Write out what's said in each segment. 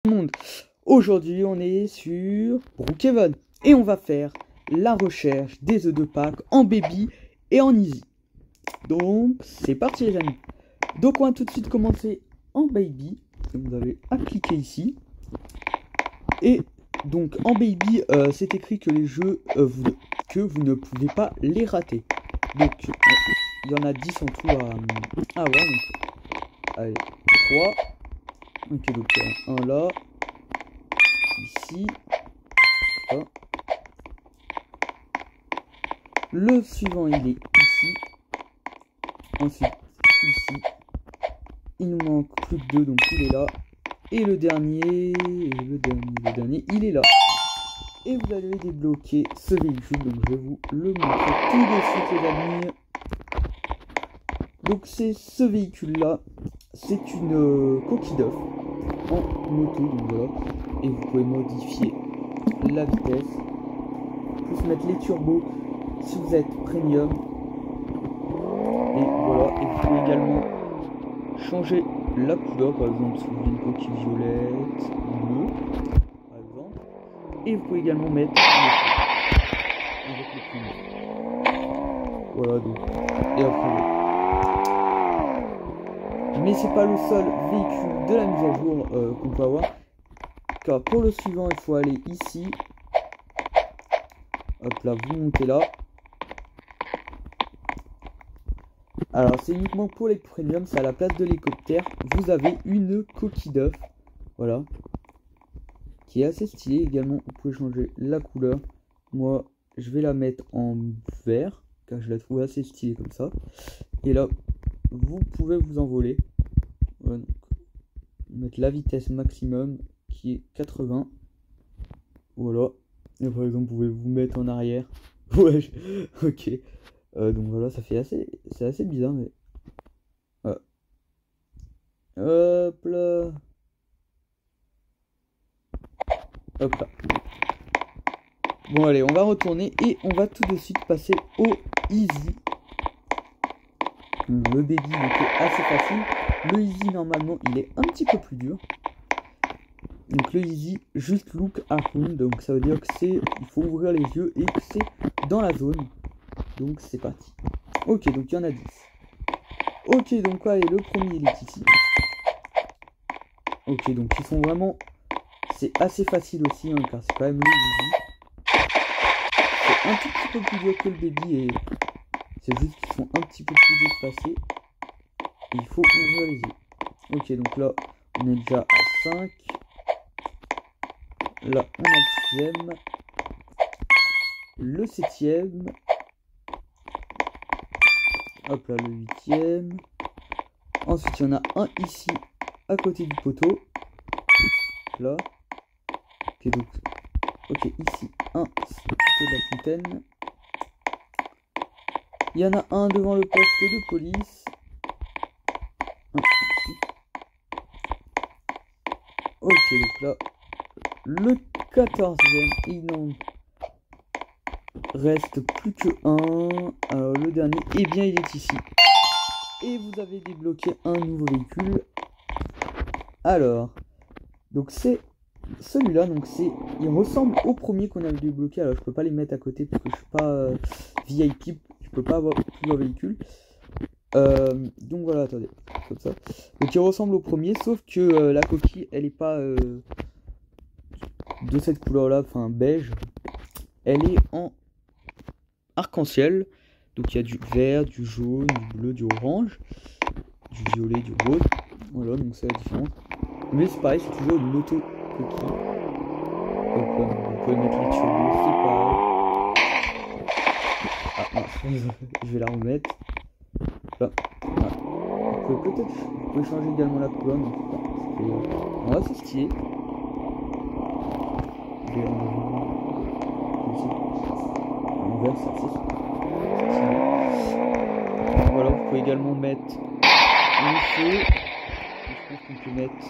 Tout le monde. Aujourd'hui, on est sur Brookhaven et on va faire la recherche des œufs de Pâques en baby et en easy. Donc, c'est parti les amis. Donc, on va tout de suite commencer en baby. Vous avez à cliquer ici. Et donc, en baby, c'est écrit que les jeux, que vous ne pouvez pas les rater. Donc, il y en a 10 en tout à avoir. Donc, allez, 3. Ok, donc il y en a un là. Ici. Là. Le suivant, il est ici. Ensuite, ici. Il nous manque plus que 2, donc il est là. Et le dernier, il est là. Et vous allez débloquer ce véhicule, donc je vais vous le montrer tout de suite les amis. Donc c'est ce véhicule là, c'est une coquille d'œuf en moto, donc voilà. Et vous pouvez modifier la vitesse, plus mettre les turbos si vous êtes premium. Et voilà, et vous pouvez également changer la couleur, par exemple si vous voulez une coquille violette, bleue, par exemple. Et vous pouvez également mettre avec le prix. Voilà donc. Et après. Mais c'est pas le seul véhicule de la mise à jour qu'on peut avoir. Car pour le suivant, il faut aller ici. Hop là, vous montez là. Alors c'est uniquement pour les premiums, c'est à la place de l'hélicoptère. Vous avez une coquille d'œuf. Voilà. Qui est assez stylée également. Vous pouvez changer la couleur. Moi, je vais la mettre en vert. Car je la trouve assez stylée comme ça. Et là, vous pouvez vous envoler. Voilà, donc, mettre la vitesse maximum qui est 80. Voilà. Et par exemple, vous pouvez vous mettre en arrière. Ouais, ok. Donc voilà, ça fait assez. C'est assez bizarre, mais. Hop là. Hop là. Bon, allez, on va retourner et on va tout de suite passer au easy. Le baby il était assez facile. Le easy normalement il est un petit peu plus dur. Donc le easy juste look around. Donc ça veut dire que c'est. Il faut ouvrir les yeux et que c'est dans la zone. Donc c'est parti. Ok, donc il y en a 10. Ok, donc allez, le premier il est ici. Ok, donc ils sont vraiment. C'est assez facile aussi, hein, car c'est quand même le easy. C'est un tout petit peu plus dur que le baby et. C'est juste qu'ils sont un petit peu plus espacés. Et il faut ouvrir les yeux. Ok, donc là, on est déjà à 5. Là, on a le 6ème. Le 7ème. Hop là, le 8ème. Ensuite, il y en a un ici, à côté du poteau. Là. Ok, donc. Ok, ici, un, c'est côté de la fontaine. Il y en a un devant le poste de police. Un ici. Ok, donc là, le 14ème, il n'en reste plus que un. Alors, le dernier, eh bien, il est ici. Et vous avez débloqué un nouveau véhicule. Alors, donc c'est celui-là, donc c'est, il ressemble au premier qu'on avait débloqué. Alors, je peux pas les mettre à côté parce que je suis pas VIP. Je peux pas avoir plusieurs véhicules. Donc voilà, attendez, comme ça. Donc il ressemble au premier, sauf que la coquille, elle est pas de cette couleur-là, enfin beige. Elle est en arc-en-ciel. Donc il y a du vert, du jaune, du bleu, du orange, du violet, du rose. Voilà, donc c'est la différence. Mais c'est pareil, c'est toujours une auto coquille. Hop là, vous pouvez mettre les turbos, c'est pareil. Ah mince, je vais la remettre. Là. Voilà. Vous pouvez changer également la couleur. Donc, voilà, c'est stylé. En vert, c'est assez stylé. Voilà, vous pouvez également mettre le feu. Je pense qu'on peut mettre.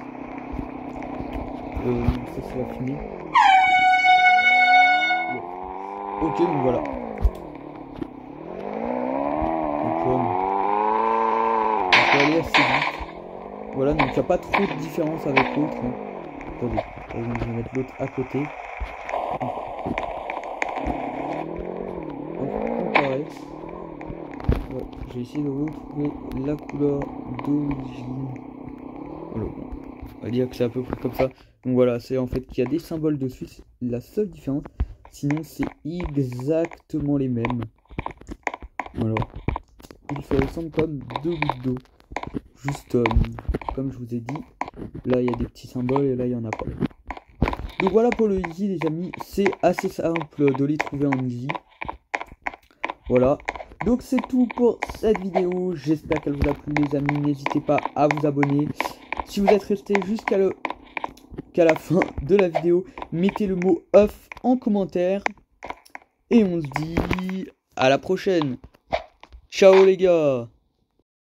Ça, c'est la fumée. Ok, donc voilà. Aller assez vite. Voilà, donc il n'y a pas trop de différence avec l'autre. Hein. Attendez, je vais mettre l'autre à côté. Pareil. Ouais, j'ai essayé de retrouver la couleur d'origine. Voilà, bon. On va dire que c'est à peu près comme ça. Donc voilà, c'est en fait qu'il y a des symboles dessus. C'est la seule différence. Sinon, c'est exactement les mêmes. Alors, ils se ressemblent comme deux gouttes d'eau. Juste comme je vous ai dit, là il y a des petits symboles et là il n'y en a pas. Donc voilà pour le easy les amis, c'est assez simple de les trouver en easy. Voilà, donc c'est tout pour cette vidéo, j'espère qu'elle vous a plu les amis, n'hésitez pas à vous abonner. Si vous êtes resté jusqu'à la fin de la vidéo, mettez le mot off en commentaire. Et on se dit à la prochaine. Ciao les gars.